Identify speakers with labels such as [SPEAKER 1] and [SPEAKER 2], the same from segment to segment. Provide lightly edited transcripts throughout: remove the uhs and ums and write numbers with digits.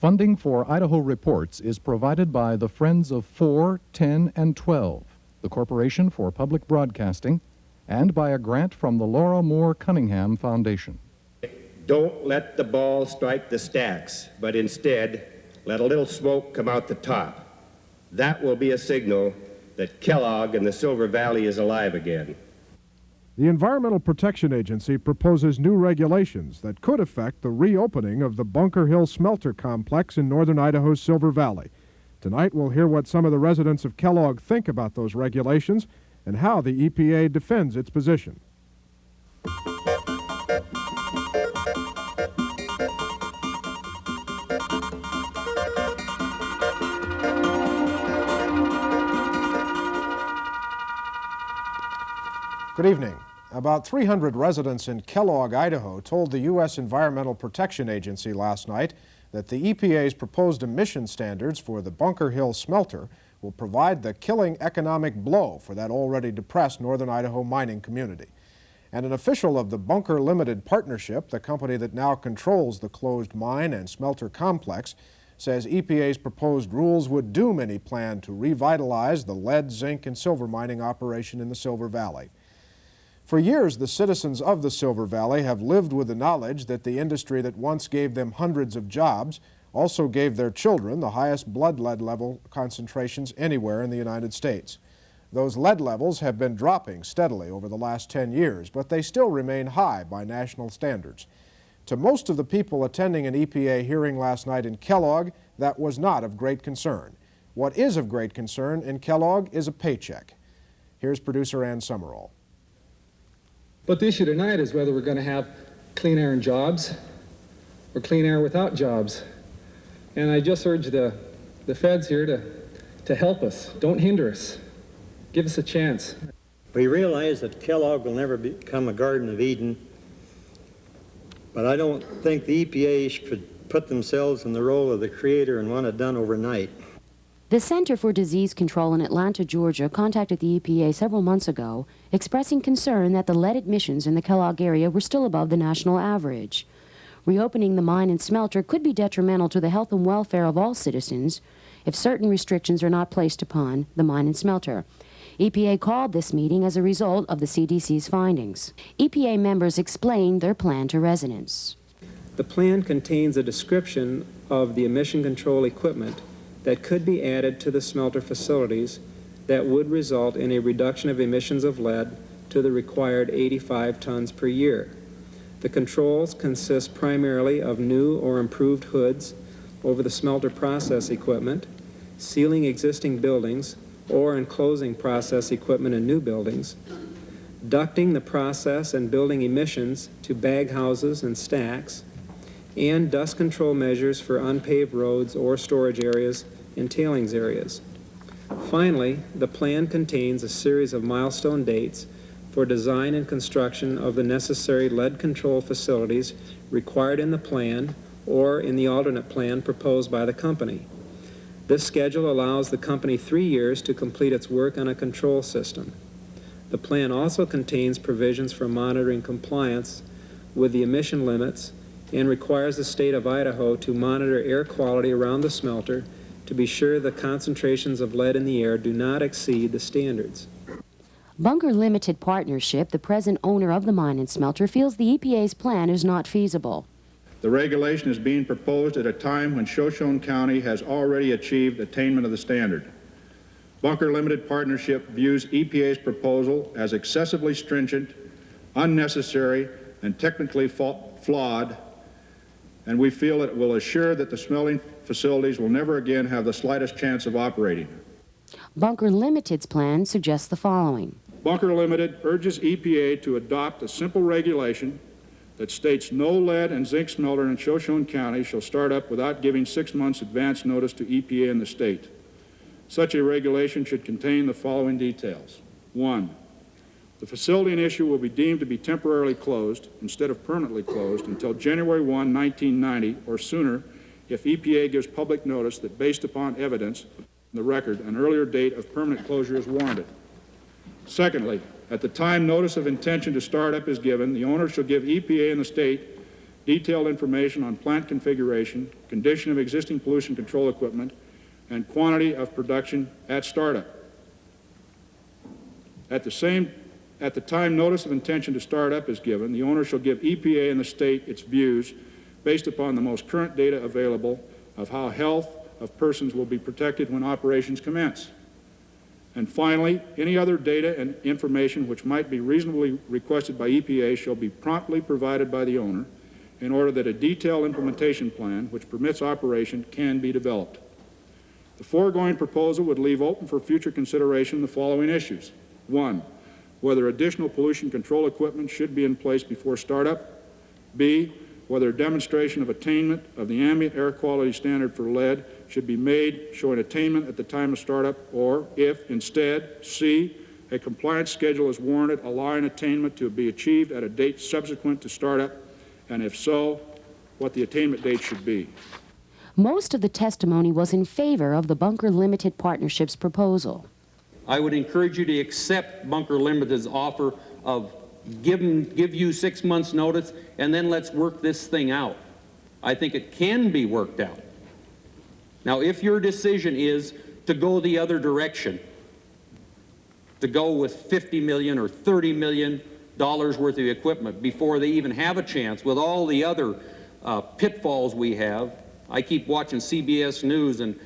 [SPEAKER 1] Funding for Idaho Reports is provided by the Friends of 4, 10, and 12, the Corporation for Public Broadcasting, and by a grant from the Laura Moore Cunningham Foundation.
[SPEAKER 2] Don't let the ball strike the stacks, but instead let a little smoke come out the top. That will be a signal that Kellogg and the Silver Valley is alive again.
[SPEAKER 3] The Environmental Protection Agency proposes new regulations that could affect the reopening of the Bunker Hill Smelter Complex in northern Idaho's Silver Valley. Tonight we'll hear what some of the residents of Kellogg think about those regulations and how the EPA defends its position. Good evening. About 300 residents in Kellogg, Idaho, told the U.S. Environmental Protection Agency last night that the EPA's proposed emission standards for the Bunker Hill smelter will provide the killing economic blow for that already depressed northern Idaho mining community. And an official of the Bunker Limited Partnership, the company that now controls the closed mine and smelter complex, says EPA's proposed rules would doom any plan to revitalize the lead, zinc, and silver mining operation in the Silver Valley. For years, the citizens of the Silver Valley have lived with the knowledge that the industry that once gave them hundreds of jobs also gave their children the highest blood lead level concentrations anywhere in the United States. Those lead levels have been dropping steadily over the last 10 years, but they still remain high by national standards. To most of the people attending an EPA hearing last night in Kellogg, that was not of great concern. What is of great concern in Kellogg is a paycheck. Here's producer Ann Summerall.
[SPEAKER 4] But the issue tonight is whether we're going to have clean air and jobs or clean air without jobs. And I just urge the feds here to help us. Don't hinder us. Give us a chance.
[SPEAKER 5] We realize that Kellogg will never become a Garden of Eden, but I don't think the EPA should put themselves in the role of the creator and want it done overnight.
[SPEAKER 6] The Center for Disease Control in Atlanta, Georgia, contacted the EPA several months ago, expressing concern that the lead emissions in the Kellogg area were still above the national average. Reopening the mine and smelter could be detrimental to the health and welfare of all citizens if certain restrictions are not placed upon the mine and smelter. EPA called this meeting as a result of the CDC's findings. EPA members explained their plan to residents.
[SPEAKER 4] The plan contains a description of the emission control equipment that could be added to the smelter facilities that would result in a reduction of emissions of lead to the required 85 tons per year. The controls consist primarily of new or improved hoods over the smelter process equipment, sealing existing buildings or enclosing process equipment in new buildings, ducting the process and building emissions to bag houses and stacks, and dust control measures for unpaved roads or storage areas and tailings areas. Finally, the plan contains a series of milestone dates for design and construction of the necessary lead control facilities required in the plan or in the alternate plan proposed by the company. This schedule allows the company 3 years to complete its work on a control system. The plan also contains provisions for monitoring compliance with the emission limits and requires the state of Idaho to monitor air quality around the smelter to be sure the concentrations of lead in the air do not exceed the standards.
[SPEAKER 6] Bunker Limited Partnership, the present owner of the mine and smelter, feels the EPA's plan is not feasible.
[SPEAKER 7] The regulation is being proposed at a time when Shoshone County has already achieved attainment of the standard. Bunker Limited Partnership views EPA's proposal as excessively stringent, unnecessary, and technically flawed, and we feel it will assure that the smelting facilities will never again have the slightest chance of operating.
[SPEAKER 6] Bunker Limited's plan suggests the following.
[SPEAKER 7] Bunker Limited urges EPA to adopt a simple regulation that states no lead and zinc smelter in Shoshone County shall start up without giving 6 months advance notice to EPA and the state. Such a regulation should contain the following details. 1. The facility in issue will be deemed to be temporarily closed instead of permanently closed until January 1, 1990 or sooner if EPA gives public notice that based upon evidence in the record, an earlier date of permanent closure is warranted. Secondly, at the time notice of intention to start up is given, the owner shall give EPA and the state detailed information on plant configuration, condition of existing pollution control equipment, and quantity of production at startup. At the time notice of intention to start up is given, the owner shall give EPA and the state its views based upon the most current data available of how health of persons will be protected when operations commence. And finally, any other data and information which might be reasonably requested by EPA shall be promptly provided by the owner in order that a detailed implementation plan which permits operation can be developed. The foregoing proposal would leave open for future consideration the following issues. 1, whether additional pollution control equipment should be in place before startup. B, whether a demonstration of attainment of the ambient air quality standard for lead should be made showing attainment at the time of startup, or if instead, C, a compliance schedule is warranted allowing attainment to be achieved at a date subsequent to startup, and if so, what the attainment date should be.
[SPEAKER 6] Most of the testimony was in favor of the Bunker Limited Partnership's proposal.
[SPEAKER 8] I would encourage you to accept Bunker Limited's offer of give you 6 months' notice, and then let's work this thing out. I think it can be worked out. Now, if your decision is to go the other direction, to go with $50 million or $30 million worth of equipment before they even have a chance with all the other pitfalls we have. I keep watching CBS News, and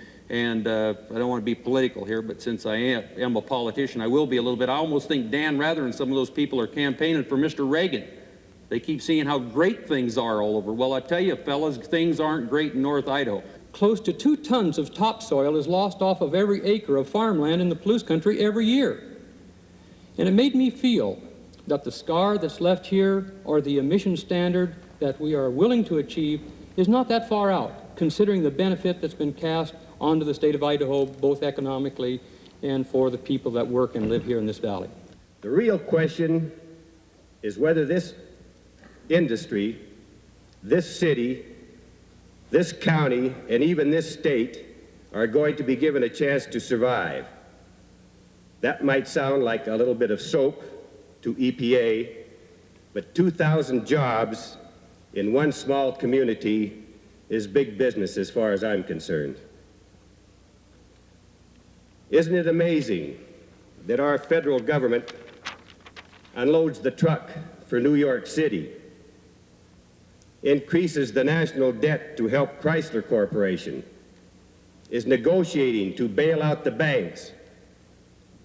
[SPEAKER 8] I don't want to be political here, but since I am a politician, I will be a little bit. I almost think Dan Rather and some of those people are campaigning for Mr. Reagan. They keep seeing how great things are all over. Well, I tell you, fellas, things aren't great in North Idaho.
[SPEAKER 9] Close to 2 tons of topsoil is lost off of every acre of farmland in the Palouse country every year. And it made me feel that the scar that's left here, or the emission standard that we are willing to achieve, is not that far out, considering the benefit that's been cast onto the state of Idaho, both economically and for the people that work and live here in this valley.
[SPEAKER 2] The real question is whether this industry, this city, this county, and even this state are going to be given a chance to survive. That might sound like a little bit of soap to EPA, but 2,000 jobs in one small community is big business as far as I'm concerned. Isn't it amazing that our federal government unloads the truck for New York City, increases the national debt to help Chrysler Corporation, is negotiating to bail out the banks,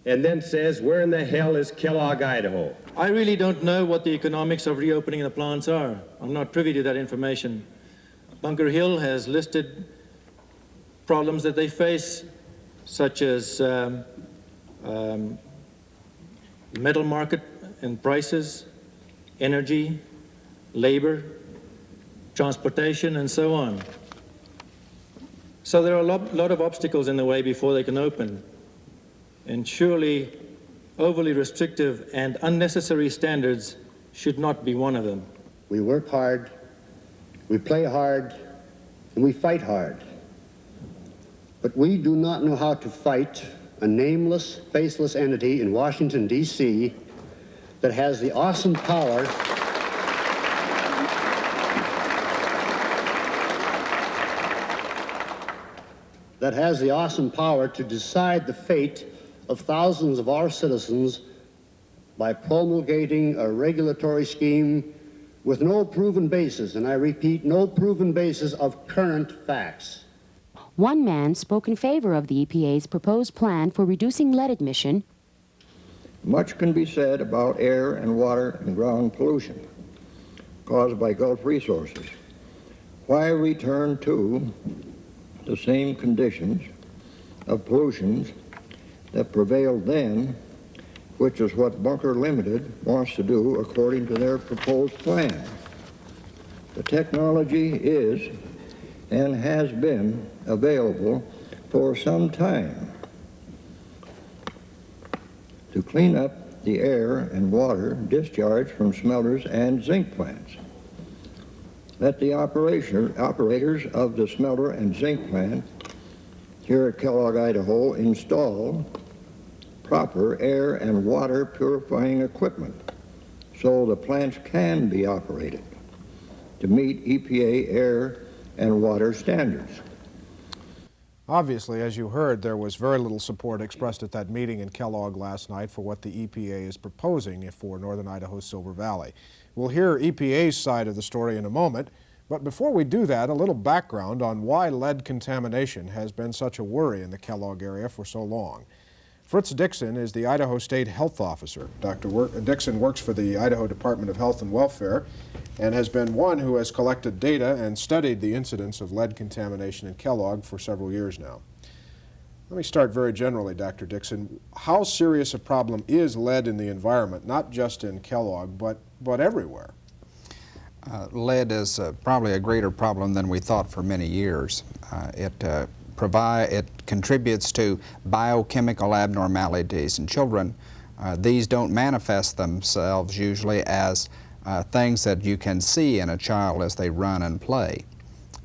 [SPEAKER 2] and then says, where in the hell is Kellogg, Idaho?
[SPEAKER 10] I really don't know what the economics of reopening the plants are. I'm not privy to that information. Bunker Hill has listed problems that they face, such as metal market and prices, energy, labor, transportation, and so on. So there are a lot of obstacles in the way before they can open. And surely overly restrictive and unnecessary standards should not be one of them.
[SPEAKER 11] We work hard, we play hard, and we fight hard. But we do not know how to fight a nameless, faceless entity in Washington, D.C. that has the awesome power to decide the fate of thousands of our citizens by promulgating a regulatory scheme with no proven basis, and I repeat, no proven basis of current facts.
[SPEAKER 6] One man spoke in favor of the EPA's proposed plan for reducing lead emission.
[SPEAKER 12] Much can be said about air and water and ground pollution caused by Gulf resources. Why return to the same conditions of pollutions that prevailed then, which is what Bunker Limited wants to do according to their proposed plan? The technology is and has been available for some time to clean up the air and water discharged from smelters and zinc plants. Let the operators of the smelter and zinc plant here at Kellogg, Idaho, install proper air and water purifying equipment so the plants can be operated. to meet EPA air and water standards.
[SPEAKER 3] Obviously, as you heard, there was very little support expressed at that meeting in Kellogg last night for what the EPA is proposing for northern Idaho's Silver Valley. We'll hear EPA's side of the story in a moment, but before we do that, a little background on why lead contamination has been such a worry in the Kellogg area for so long. Fritz Dixon is the Idaho State Health Officer. Dr. Dixon works for the Idaho Department of Health and Welfare and has been one who has collected data and studied the incidence of lead contamination in Kellogg for several years now. Let me start very generally, Dr. Dixon. How serious a problem is lead in the environment, not just in Kellogg, but everywhere?
[SPEAKER 13] Lead is probably a greater problem than we thought for many years. It contributes to biochemical abnormalities in children. These don't manifest themselves usually as things that you can see in a child as they run and play.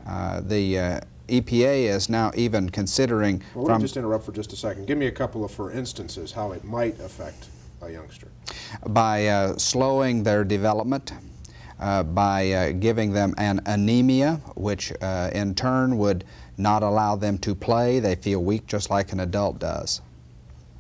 [SPEAKER 13] The EPA is now even considering...
[SPEAKER 3] Well, let me just interrupt for just a second. Give me a couple of, for instances, how it might affect a youngster.
[SPEAKER 13] By slowing their development, by giving them an anemia, which in turn would not allow them to play. They feel weak just like an adult does.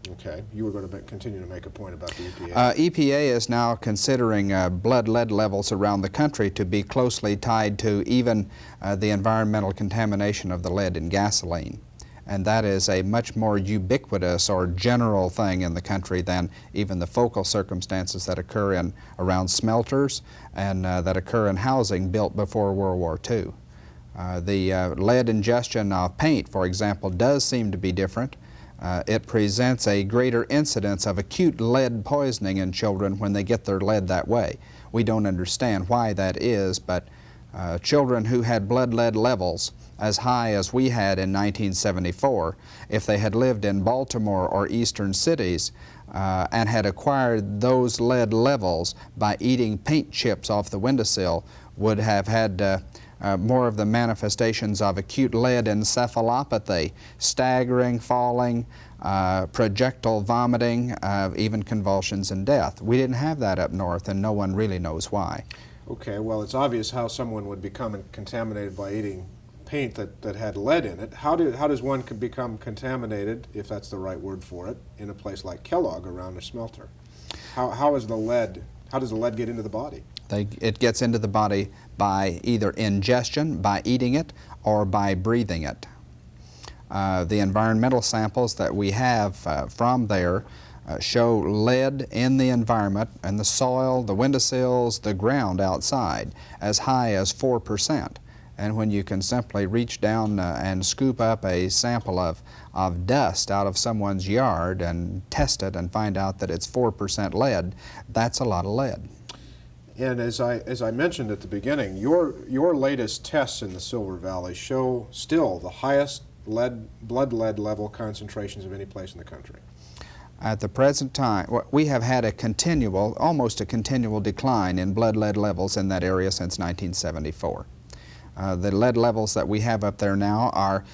[SPEAKER 3] Okay. You were going to continue to make a point about the EPA.
[SPEAKER 13] EPA is now considering blood lead levels around the country to be closely tied to even the environmental contamination of the lead in gasoline. And that is a much more ubiquitous or general thing in the country than even the focal circumstances that occur around smelters and that occur in housing built before World War II. The lead ingestion of paint, for example, does seem to be different. It presents a greater incidence of acute lead poisoning in children when they get their lead that way. We don't understand why that is, but children who had blood lead levels as high as we had in 1974, if they had lived in Baltimore or eastern cities and had acquired those lead levels by eating paint chips off the windowsill, would have had more of the manifestations of acute lead encephalopathy, staggering, falling, projectile vomiting, even convulsions and death. We didn't have that up north, and no one really knows why.
[SPEAKER 3] Okay, well, it's obvious how someone would become contaminated by eating paint that had lead in it. How does one become contaminated, if that's the right word for it, in a place like Kellogg around a smelter? How does the lead get into the body?
[SPEAKER 13] It gets into the body by either ingestion, by eating it, or by breathing it. The environmental samples that we have from there show lead in the environment, and the soil, the windowsills, the ground outside, as high as 4%. And when you can simply reach down and scoop up a sample of dust out of someone's yard and test it and find out that it's 4% lead, that's a lot of lead.
[SPEAKER 3] And as I mentioned at the beginning, your latest tests in the Silver Valley show still the highest blood lead level concentrations of any place in the country.
[SPEAKER 13] At the present time, we have had almost a continual decline in blood lead levels in that area since 1974. The lead levels that we have up there now are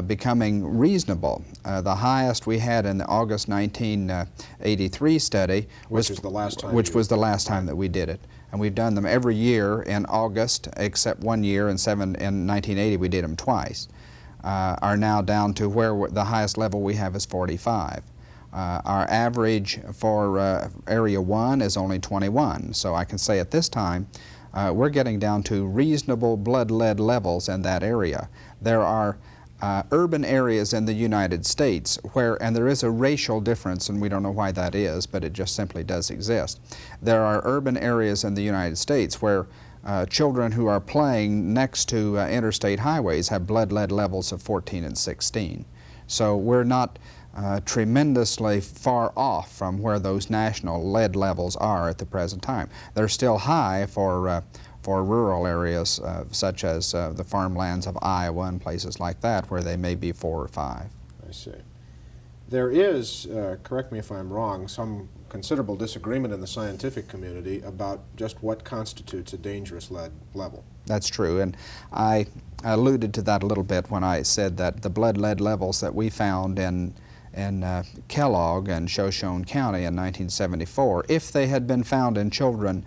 [SPEAKER 13] becoming reasonable. The highest we had in the August 1983 study was the last time that we did it. And we've done them every year in August, except one year in 1980 we did them twice. Are now down to where the highest level we have is 45. Our average for Area 1 is only 21, so I can say at this time we're getting down to reasonable blood lead levels in that area. There are urban areas in the United States and there is a racial difference, and we don't know why that is, but it just simply does exist. There are urban areas in the United States where children who are playing next to interstate highways have blood lead levels of 14 and 16. So we're not tremendously far off from where those national lead levels are at the present time. They're still high for rural areas such as the farmlands of Iowa and places like that, where they may be 4 or 5.
[SPEAKER 3] I see. There is, correct me if I'm wrong, some considerable disagreement in the scientific community about just what constitutes a dangerous lead level.
[SPEAKER 13] That's true, and I alluded to that a little bit when I said that the blood lead levels that we found in Kellogg and Shoshone County in 1974, if they had been found in children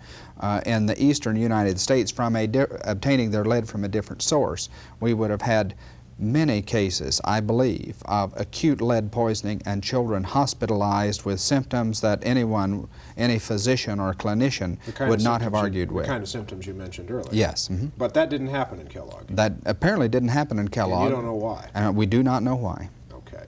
[SPEAKER 13] in the eastern United States from obtaining their lead from a different source, we would have had many cases, I believe, of acute lead poisoning and children hospitalized with symptoms that any physician or clinician would not have argued with.
[SPEAKER 3] The kind of symptoms you mentioned earlier.
[SPEAKER 13] Yes. Mm-hmm.
[SPEAKER 3] But that didn't happen in Kellogg.
[SPEAKER 13] That apparently didn't happen in Kellogg.
[SPEAKER 3] And you don't know why.
[SPEAKER 13] We do not know why.
[SPEAKER 3] Okay.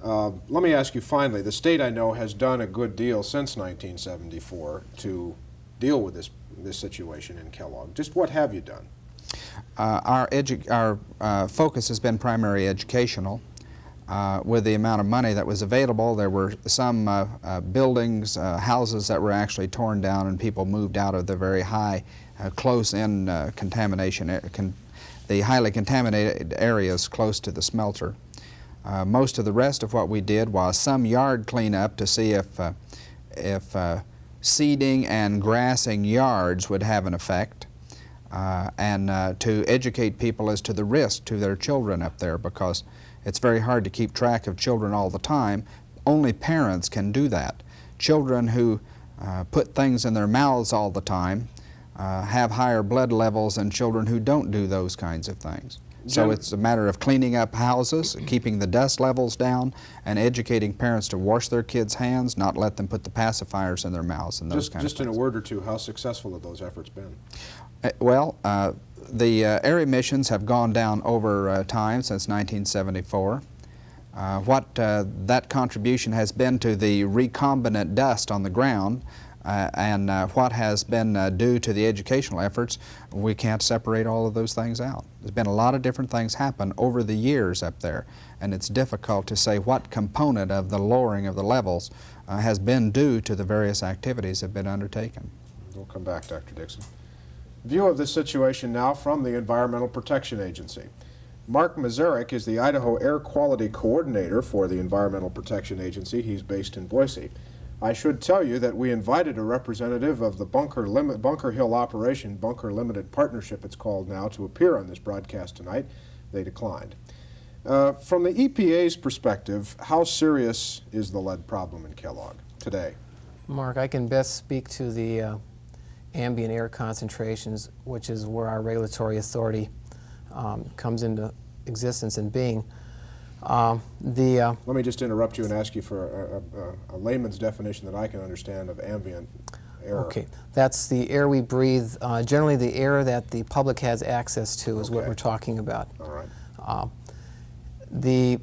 [SPEAKER 3] Let me ask you finally, the state I know has done a good deal since 1974 to deal with this situation in Kellogg. Just what have you done?
[SPEAKER 13] Our focus has been primarily educational. With the amount of money that was available, there were some buildings, houses that were actually torn down and people moved out of the very high, close-in contamination, the highly contaminated areas close to the smelter. Most of the rest of what we did was some yard cleanup to see if seeding and grassing yards would have an effect. And to educate people as to the risk to their children up there, because it's very hard to keep track of children all the time. Only parents can do that. Children who put things in their mouths all the time have higher blood levels than children who don't do those kinds of things. So it's a matter of cleaning up houses, keeping the dust levels down, and educating parents to wash their kids' hands, not let them put the pacifiers in their mouths and those kind of things.
[SPEAKER 3] Just in a word or two, how successful have those efforts been?
[SPEAKER 13] Well, the air emissions have gone down over time since 1974. What that contribution has been to the recombinant dust on the ground and what has been due to the educational efforts, we can't separate all of those things out. There's been a lot of different things happen over the years up there, and it's difficult to say what component of the lowering of the levels has been due to the various activities that have been undertaken.
[SPEAKER 3] We'll come back, Dr. Dixon. View of this situation now from the Environmental Protection Agency. Mark Mazurek is the Idaho Air Quality Coordinator for the Environmental Protection Agency. He's based in Boise. I should tell you that we invited a representative of the Bunker Hill operation, Bunker Limited Partnership it's called now, to appear on this broadcast tonight. They declined. From the EPA's perspective, how serious is the lead problem in Kellogg today?
[SPEAKER 14] Mark, I can best speak to the ambient air concentrations, which is where our regulatory authority comes into existence and being. Let
[SPEAKER 3] me just interrupt you and ask you for a layman's definition that I can understand of ambient air.
[SPEAKER 14] Okay, that's the air we breathe, generally the air that the public has access to is what we're talking about.
[SPEAKER 3] All right.
[SPEAKER 14] The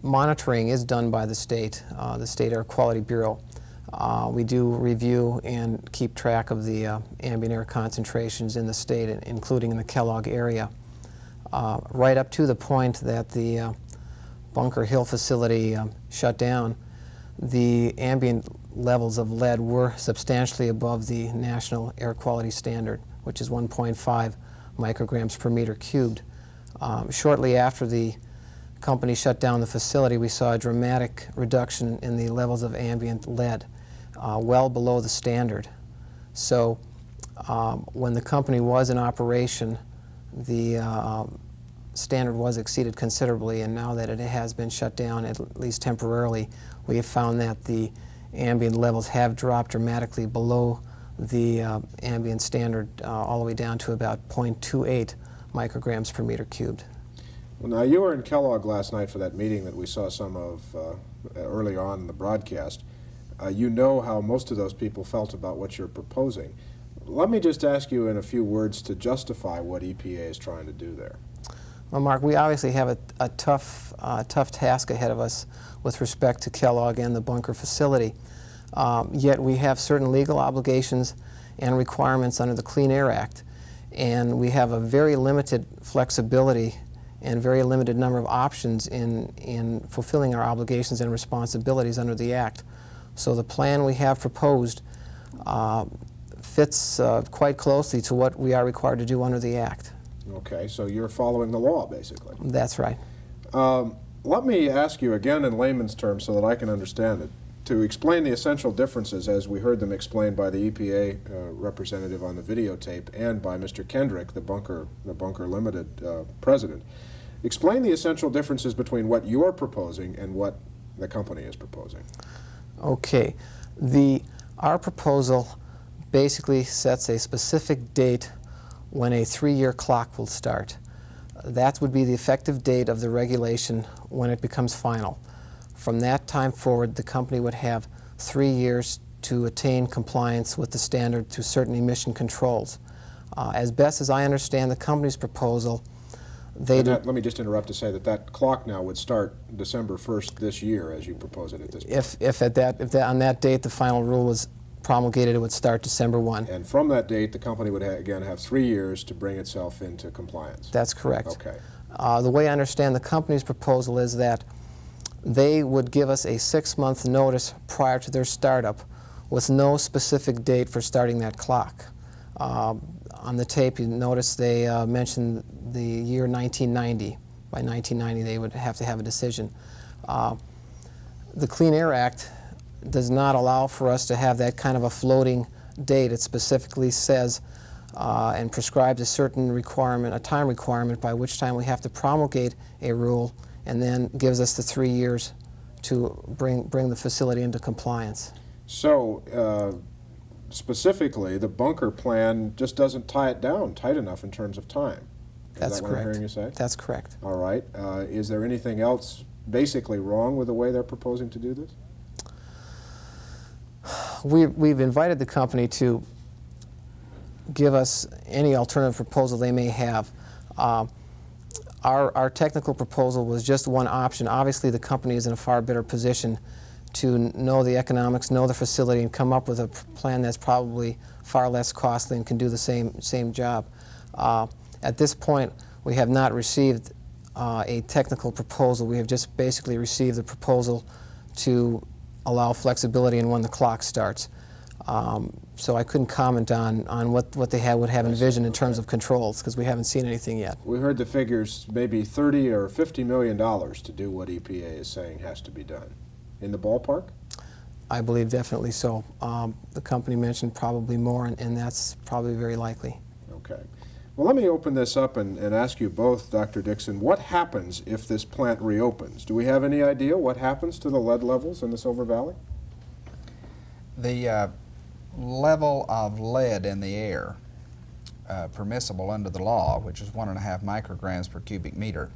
[SPEAKER 14] monitoring is done by the State Air Quality Bureau. We do review and keep track of the ambient air concentrations in the state, including in the Kellogg area. Right up to the point that the Bunker Hill facility shut down, the ambient levels of lead were substantially above the national air quality standard, which is 1.5 micrograms per meter cubed. Shortly after the company shut down the facility, we saw a dramatic reduction in the levels of ambient lead, well below the standard. So when the company was in operation, the standard was exceeded considerably, and now that it has been shut down, at least temporarily, we have found that the ambient levels have dropped dramatically below the ambient standard, all the way down to about 0.28 micrograms per meter cubed.
[SPEAKER 3] Well, now, you were in Kellogg last night for that meeting that we saw some of early on in the broadcast. You know how most of those people felt about what you're proposing. Let me just ask you in a few words to justify what EPA is trying to do there.
[SPEAKER 14] Well, Mark, we obviously have a tough task ahead of us with respect to Kellogg and the bunker facility. Yet we have certain legal obligations and requirements under the Clean Air Act, and we have a very limited flexibility and very limited number of options in fulfilling our obligations and responsibilities under the Act. So the plan we have proposed fits quite closely to what we are required to do under the Act.
[SPEAKER 3] Okay, so you're following the law, basically.
[SPEAKER 14] That's right.
[SPEAKER 3] Let me ask you again in layman's terms so that I can understand it, to explain the essential differences as we heard them explained by the EPA representative on the videotape and by Mr. Kendrick, the Bunker Limited president. Explain the essential differences between what you're proposing and what the company is proposing?
[SPEAKER 14] Okay. Our proposal basically sets a specific date when a 3-year clock will start. That would be the effective date of the regulation when it becomes final. From that time forward, the company would have 3 years to attain compliance with the standard through certain emission controls. As best as I understand the company's proposal,
[SPEAKER 3] let me just interrupt to say that that clock now would start December 1st this year as you propose it at this point.
[SPEAKER 14] If on that date the final rule was promulgated, it would start December 1.
[SPEAKER 3] And from that date, the company would again have 3 years to bring itself into compliance.
[SPEAKER 14] That's correct.
[SPEAKER 3] Okay.
[SPEAKER 14] The way I understand the company's proposal is that they would give us a 6-month notice prior to their startup with no specific date for starting that clock. On the tape, you notice they mentioned the year 1990. By 1990, they would have to have a decision. The Clean Air Act does not allow for us to have that kind of a floating date. It specifically says and prescribes a certain requirement, a time requirement, by which time we have to promulgate a rule, and then gives us the 3 years to bring the facility into compliance.
[SPEAKER 3] So, specifically, the bunker plan just doesn't tie it down tight enough in terms of time.
[SPEAKER 14] That's correct.
[SPEAKER 3] Is that what I'm hearing you say?
[SPEAKER 14] That's correct.
[SPEAKER 3] All right. Is there anything else basically wrong with the way they're proposing to do this?
[SPEAKER 14] We've invited the company to give us any alternative proposal they may have. Our technical proposal was just one option. Obviously, the company is in a far better position to know the economics, know the facility, and come up with a plan that's probably far less costly and can do the same job. At this point, we have not received a technical proposal. We have just basically received the proposal to allow flexibility in when the clock starts. So I couldn't comment on what they would have envisioned in terms of controls, because we haven't seen anything yet.
[SPEAKER 3] We heard the figures, maybe $30 or $50 million to do what EPA is saying has to be done. In the ballpark?
[SPEAKER 14] I believe definitely so. The company mentioned probably more, and that's probably very likely.
[SPEAKER 3] Okay. Well, let me open this up and ask you both, Dr. Dixon, what happens if this plant reopens? Do we have any idea what happens to the lead levels in the Silver Valley?
[SPEAKER 13] The level of lead in the air permissible under the law, which is 1.5 micrograms per cubic meter,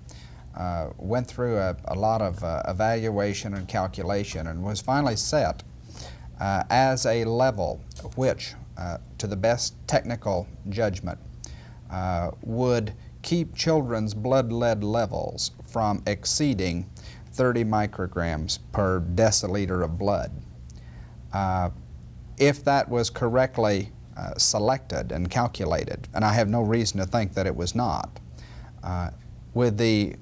[SPEAKER 13] went through a lot of evaluation and calculation and was finally set as a level which, to the best technical judgment, would keep children's blood lead levels from exceeding 30 micrograms per deciliter of blood. If that was correctly selected and calculated, and I have no reason to think that it was not, with the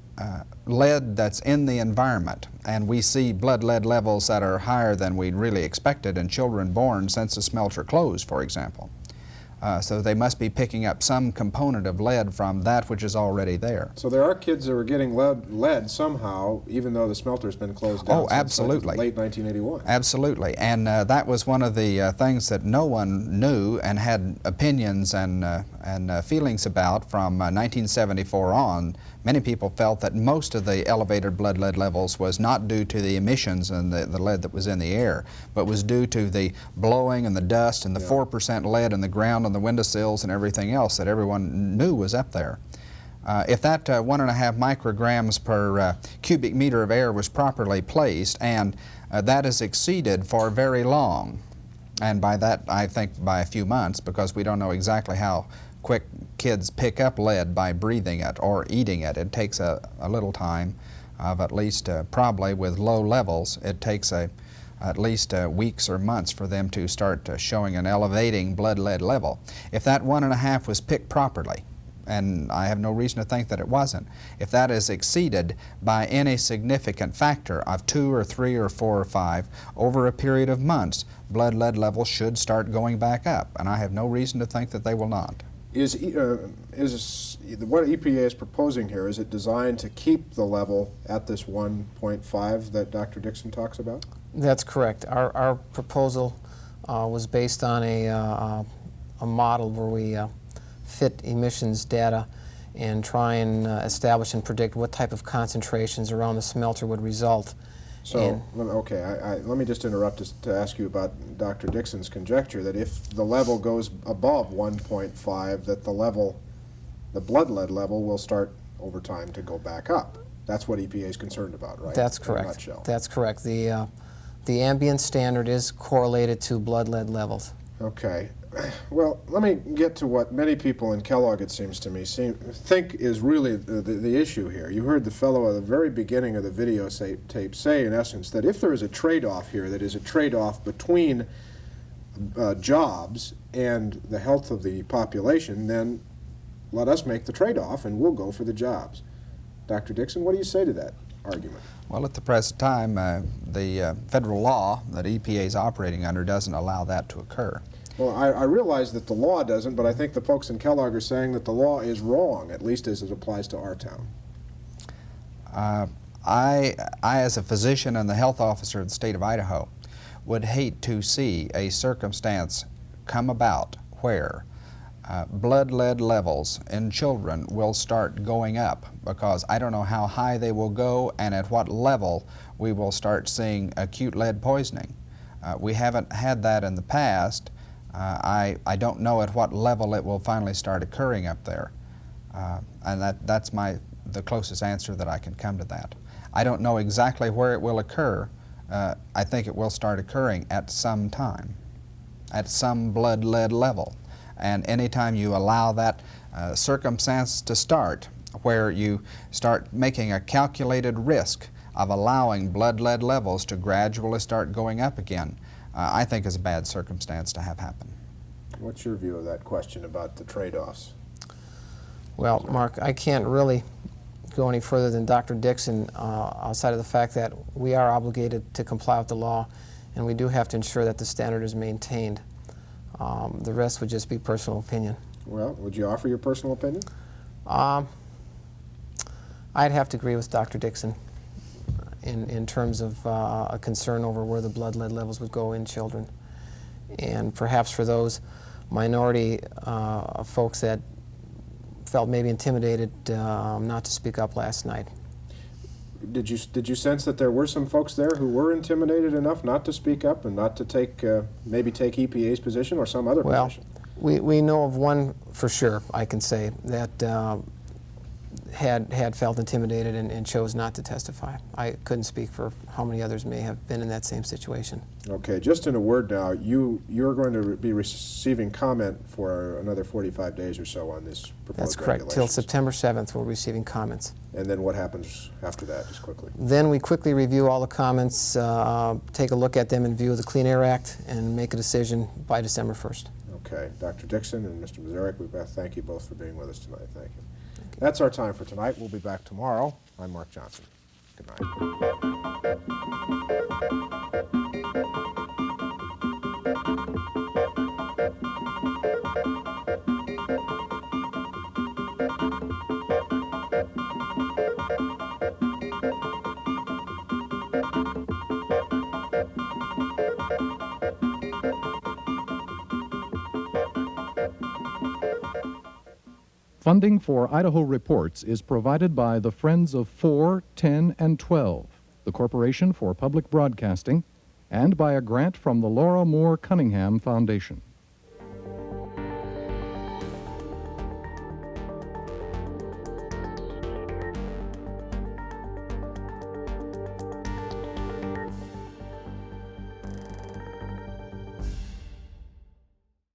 [SPEAKER 13] lead that's in the environment, and we see blood lead levels that are higher than we'd really expected in children born since the smelter closed, for example. So they must be picking up some component of lead from that which is already there.
[SPEAKER 3] So there are kids that are getting lead somehow, even though the smelter's been closed down since late 1981.
[SPEAKER 13] Absolutely. And that was one of the things that no one knew and had opinions and feelings about from 1974 on. Many people felt that most of the elevated blood lead levels was not due to the emissions and the lead that was in the air, but was due to the blowing and the dust and the 4% lead in the ground on the windowsills and everything else that everyone knew was up there. If that 1.5 micrograms per cubic meter of air was properly placed, and that is exceeded for very long, and by that I think by a few months, because we don't know exactly how quick kids pick up lead by breathing it or eating it. It takes a little time of at least, probably with low levels, it takes at least weeks or months for them to start showing an elevating blood lead level. If that 1.5 was picked properly, and I have no reason to think that it wasn't, if that is exceeded by any significant factor of 2 or 3 or 4 or 5 over a period of months, blood lead levels should start going back up, and I have no reason to think that they will not.
[SPEAKER 3] Is what EPA is proposing here, is it designed to keep the level at this 1.5 that Dr. Dixon talks about?
[SPEAKER 14] That's correct. Our proposal was based on a model where we fit emissions data and try and establish and predict what type of concentrations around the smelter would result.
[SPEAKER 3] So, let me just interrupt to ask you about Dr. Dixon's conjecture that if the level goes above 1.5, that the blood lead level will start over time to go back up. That's what EPA is concerned about, right?
[SPEAKER 14] That's correct. That's correct. The ambient standard is correlated to blood lead levels.
[SPEAKER 3] Okay. Well, let me get to what many people in Kellogg, it seems to me, think is really the issue here. You heard the fellow at the very beginning of the videotape say, in essence, that if there is a trade-off here, that is a trade-off between jobs and the health of the population, then let us make the trade-off and we'll go for the jobs. Dr. Dixon, what do you say to that argument?
[SPEAKER 13] Well, at the present time, the federal law that EPA is operating under doesn't allow that to occur.
[SPEAKER 3] Well, I realize that the law doesn't, but I think the folks in Kellogg are saying that the law is wrong, at least as it applies to our town.
[SPEAKER 13] I, as a physician and the health officer of the state of Idaho, would hate to see a circumstance come about where blood lead levels in children will start going up, because I don't know how high they will go and at what level we will start seeing acute lead poisoning. We haven't had that in the past. I don't know at what level it will finally start occurring up there. And that's the closest answer that I can come to that. I don't know exactly where it will occur. I think it will start occurring at some time, at some blood lead level. And anytime you allow that circumstance to start, where you start making a calculated risk of allowing blood lead levels to gradually start going up again, I think is a bad circumstance to have happen.
[SPEAKER 3] What's your view of that question about the trade-offs?
[SPEAKER 14] Well, Mark, I can't really go any further than Dr. Dixon outside of the fact that we are obligated to comply with the law, and we do have to ensure that the standard is maintained. The rest would just be personal opinion.
[SPEAKER 3] Well, would you offer your personal opinion?
[SPEAKER 14] I'd have to agree with Dr. Dixon in terms of a concern over where the blood lead levels would go in children. And perhaps for those minority folks that felt maybe intimidated not to speak up last night.
[SPEAKER 3] Did you sense that there were some folks there who were intimidated enough not to speak up and not to take maybe take EPA's position or some other position?
[SPEAKER 14] We know of one for sure, I can say, that had felt intimidated and chose not to testify. I couldn't speak for how many others may have been in that same situation.
[SPEAKER 3] Okay, just in a word now, you're going to be receiving comment for another 45 days or so on this proposed
[SPEAKER 14] That's correct. Till September 7th, we're receiving comments.
[SPEAKER 3] And then what happens after that, just quickly?
[SPEAKER 14] Then we quickly review all the comments, take a look at them in view of the Clean Air Act, and make a decision by December 1st.
[SPEAKER 3] Okay. Dr. Dixon and Mr. Mazurek, we thank you both for being with us tonight. Thank you. That's our time for tonight. We'll be back tomorrow. I'm Mark Johnson. Good night.
[SPEAKER 1] Funding for Idaho Reports is provided by the Friends of 4, 10, and 12, the Corporation for Public Broadcasting, and by a grant from the Laura Moore Cunningham Foundation.